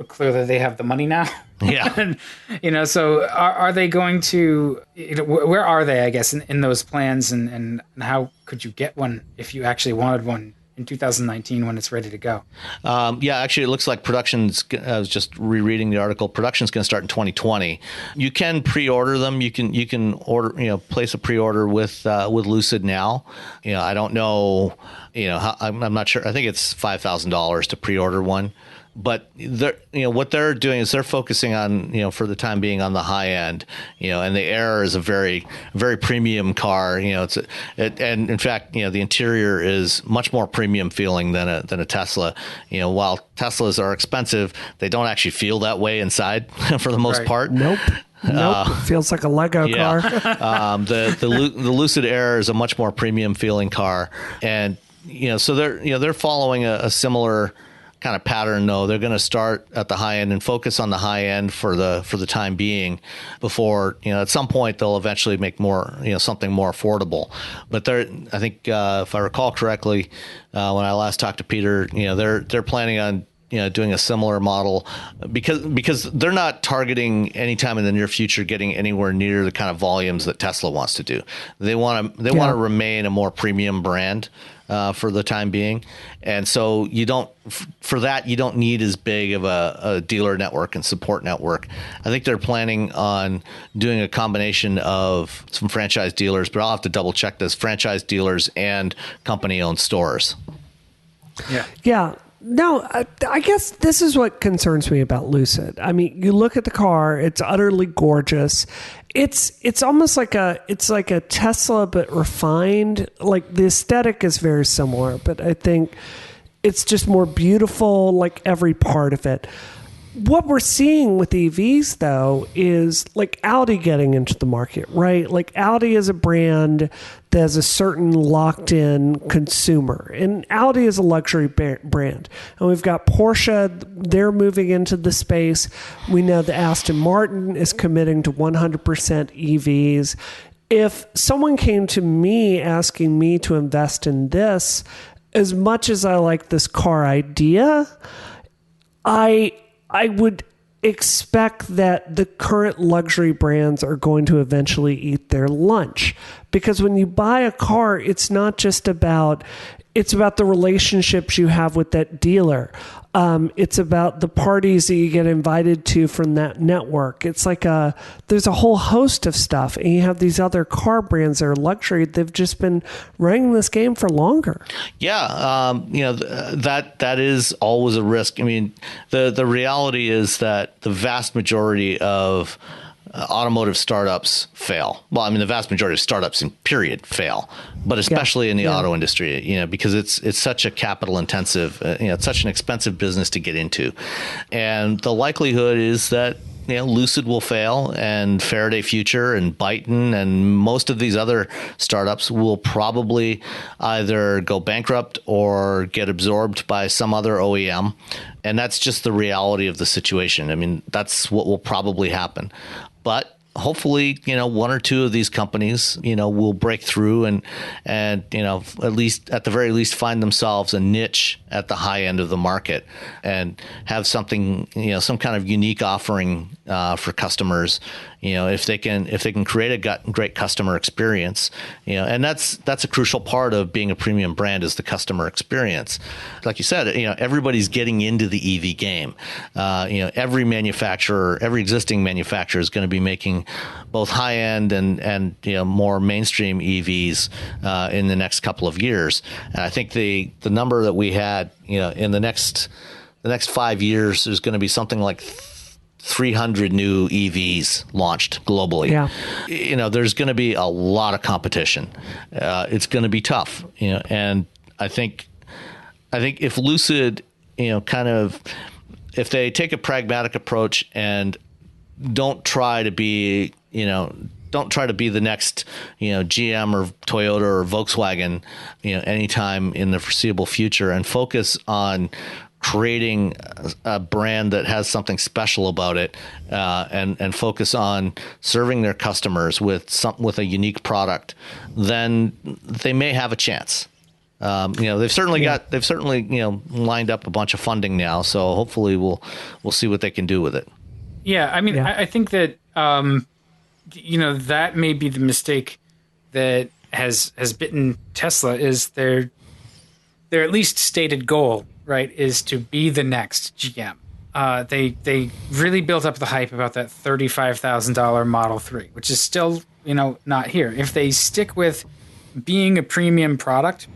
S1: clearly they have the money now.
S2: Yeah.
S1: And, so are they going to, where are they, I guess, in those plans, and how could you get one if you actually wanted one in 2019 when it's ready to go?
S2: Actually, it looks like production's, I was just rereading the article, production's going to start in 2020. You can pre-order them. You can order, place a pre-order with Lucid now. I don't know, I'm not sure. I think it's $5,000 to pre-order one. But what they're doing is they're focusing on, for the time being, on the high end, and the Air is a very, very premium car. And in fact, the interior is much more premium feeling than a Tesla. While Teslas are expensive, they don't actually feel that way inside for the most part.
S3: Nope. It feels like a Lego car.
S2: The Lucid Air is a much more premium feeling car, and so they're following a similar kind of pattern, though. They're going to start at the high end and focus on the high end for the time being, before at some point they'll eventually make more something more affordable. But I think if I recall correctly, when I last talked to Peter, they're planning on doing a similar model, because they're not targeting anytime in the near future getting anywhere near the kind of volumes that Tesla wants to do. They want to remain a more premium brand for the time being, and so you don't need as big of a dealer network and support network. I think they're planning on doing a combination of some franchise dealers, but I'll have to double check this: franchise dealers and company-owned stores.
S3: Yeah. No, I guess this is what concerns me about Lucid. I mean, you look at the car; it's utterly gorgeous. It's almost like a Tesla but refined. Like, the aesthetic is very similar, but I think it's just more beautiful, like every part of it. What we're seeing with EVs, though, is like Audi getting into the market, right? Like, Audi is a brand that has a certain locked-in consumer, and Audi is a luxury brand. And we've got Porsche; they're moving into the space. We know that Aston Martin is committing to 100% EVs. If someone came to me asking me to invest in this, as much as I like this car idea, I would expect that the current luxury brands are going to eventually eat their lunch. Because when you buy a car, it's not just about the relationships you have with that dealer. It's about the parties that you get invited to from that network. It's like there's a whole host of stuff, and you have these other car brands that are luxury. They've just been running this game for longer.
S2: Yeah, that is always a risk. I mean, the reality is that the vast majority of automotive startups fail. Well, I mean, the vast majority of startups in period fail, but especially in the auto industry, because it's such a capital intensive, it's such an expensive business to get into. And the likelihood is that, Lucid will fail, and Faraday Future and Byton and most of these other startups will probably either go bankrupt or get absorbed by some other OEM. And that's just the reality of the situation. I mean, that's what will probably happen. But hopefully, one or two of these companies, will break through and at the very least find themselves a niche at the high end of the market and have something, some kind of unique offering for customers. If they can create a great customer experience, and that's a crucial part of being a premium brand, is the customer experience. Like you said, everybody's getting into the EV game. Every existing manufacturer is going to be making both high end and more mainstream EVs in the next couple of years. And I think the number that we had, in the next 5 years, there's going to be something like 300 new EVs launched globally. Yeah. There's going to be a lot of competition. It's going to be tough, and I think if Lucid, if they take a pragmatic approach and don't try to be the next, GM or Toyota or Volkswagen, anytime in the foreseeable future, and focus on creating a brand that has something special about it, and focus on serving their customers with a unique product, then they may have a chance. They've certainly lined up a bunch of funding now. So hopefully we'll see what they can do with it.
S1: Yeah, I mean, I think that that may be the mistake that has bitten Tesla is their at least stated goal, right, is to be the next GM. They really built up the hype about that $35,000 Model 3, which is still, not here. If they stick with being a premium product,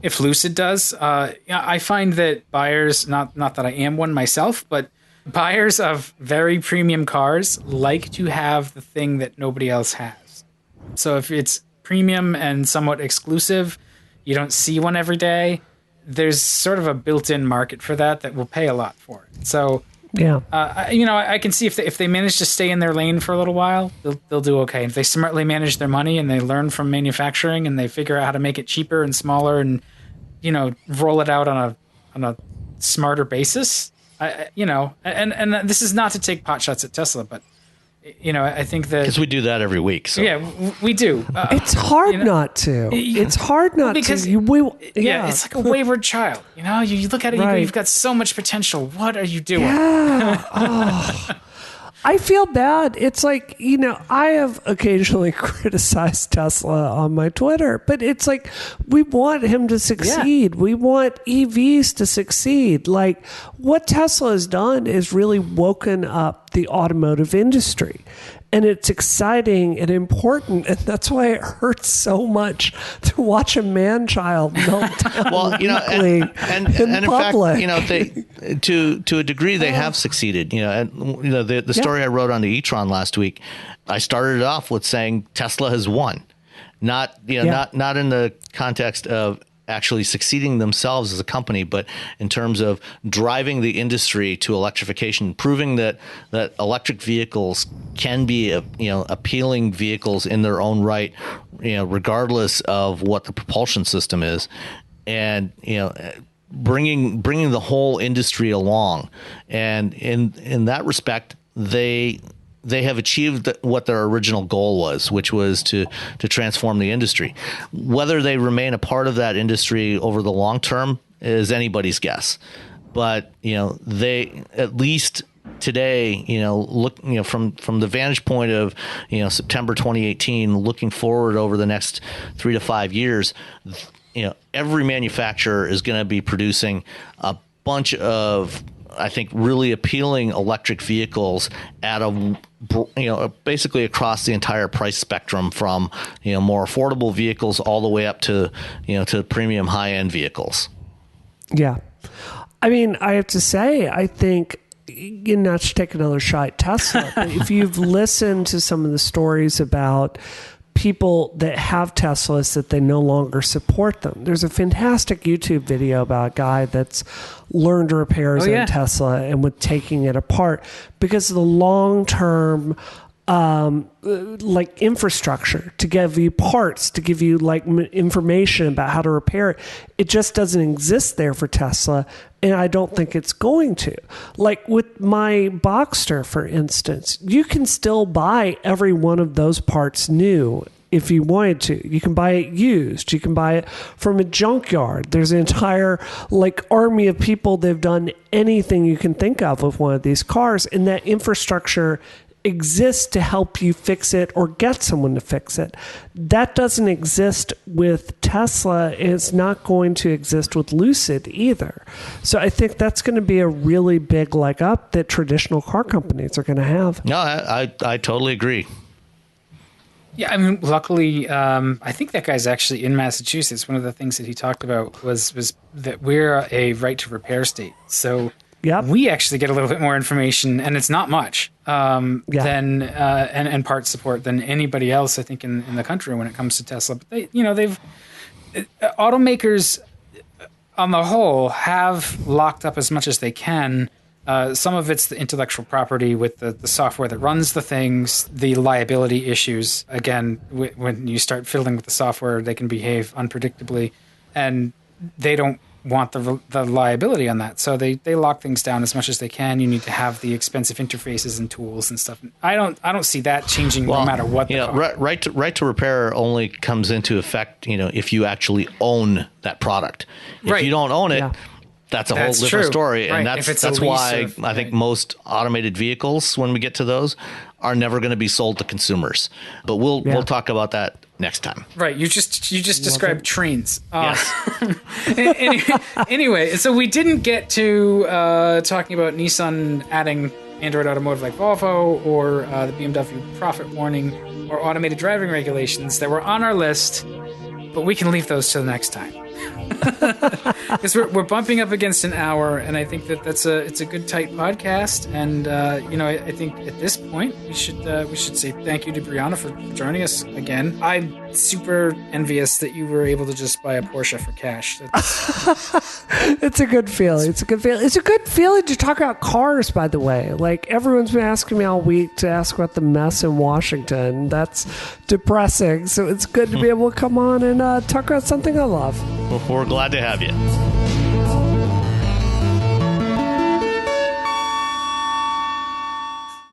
S1: if Lucid does, I find that buyers, not that I am one myself, but buyers of very premium cars like to have the thing that nobody else has. So if it's premium and somewhat exclusive, you don't see one every day, there's sort of a built-in market for that will pay a lot for it. So, I can see if they manage to stay in their lane for a little while, they'll do okay. If they smartly manage their money and they learn from manufacturing and they figure out how to make it cheaper and smaller and, roll it out on a smarter basis, and this is not to take pot shots at Tesla, but I think that
S2: because we do that every week. So.
S1: Yeah, we do.
S3: It's hard not to. It's hard not
S1: because
S3: to.
S1: It's like a wayward child. You look at it,
S3: right.
S1: You've got so much potential. What are you doing?
S3: Yeah. I feel bad. It's like, I have occasionally criticized Tesla on my Twitter, but it's like, we want him to succeed. Yeah. We want EVs to succeed. Like, what Tesla has done is really woken up the automotive industry. And it's exciting and important, and that's why it hurts so much to watch a man-child melt down weekly
S2: and in
S3: public.
S2: fact, they to a degree they have succeeded. The story I wrote on the e-tron last week, I started it off with saying Tesla has won, not in the context of actually succeeding themselves as a company, but in terms of driving the industry to electrification, proving that electric vehicles can be appealing vehicles in their own right, regardless of what the propulsion system is, and bringing the whole industry along. And in that respect, they have achieved what their original goal was, which was to transform the industry. Whether they remain a part of that industry over the long term is anybody's guess. But, they at least today, look, from the vantage point of, September 2018, looking forward over the next 3 to 5 years, every manufacturer is going to be producing a bunch of, I think, really appealing electric vehicles at basically across the entire price spectrum, from more affordable vehicles all the way up to to premium high end vehicles.
S3: Yeah, I mean, I have to say, I think, not to take another shot at Tesla, but if you've listened to some of the stories about people that have Teslas that they no longer support them. There's a fantastic YouTube video about a guy that's learned to repair his own Tesla and with taking it apart because of the long-term infrastructure to give you parts, to give you information about how to repair it. It just doesn't exist there for Tesla, and I don't think it's going to. Like with my Boxster, for instance, you can still buy every one of those parts new if you wanted to. You can buy it used. You can buy it from a junkyard. There's an entire army of people that have done anything you can think of with one of these cars, and that infrastructure exists to help you fix it or get someone to fix it. That doesn't exist with Tesla. It's not going to exist with Lucid either. So I think that's going to be a really big leg up that traditional car companies are going to have.
S2: No, I totally agree.
S1: Yeah, I mean, luckily, I think that guy's actually in Massachusetts. One of the things that he talked about was that we're a right to repair state. So we actually get a little bit more information, and it's not much, than and part support than anybody else, I think, in the country when it comes to Tesla. But they've automakers on the whole have locked up as much as they can. Some of it's the intellectual property with the software that runs the things, the liability issues. Again, when you start fiddling with the software, they can behave unpredictably, and they don't want the liability on that. So they lock things down as much as they can. You need to have the expensive interfaces and tools and stuff. I don't see that changing no matter what.
S2: Right to repair only comes into effect, if you actually own that product. If you don't own it, that's a whole different story. And that's why I think most automated vehicles, when we get to those, are never going to be sold to consumers. But we'll talk about that next time.
S1: Right. You just described trains.
S2: Yes.
S1: Anyway, so we didn't get to talking about Nissan adding Android Automotive like Volvo, or the BMW profit warning, or automated driving regulations that were on our list, but we can leave those till the next time. Because we're bumping up against an hour, and I think it's a good tight podcast. And I think at this point we should say thank you to Brianna for joining us again. I'm super envious that you were able to just buy a Porsche for cash.
S3: It's a good feeling. It's a good feeling to talk about cars. By the way, like everyone's been asking me all week to ask about the mess in Washington. That's depressing. So it's good to be able to come on and talk about something I love.
S2: We're glad to have you.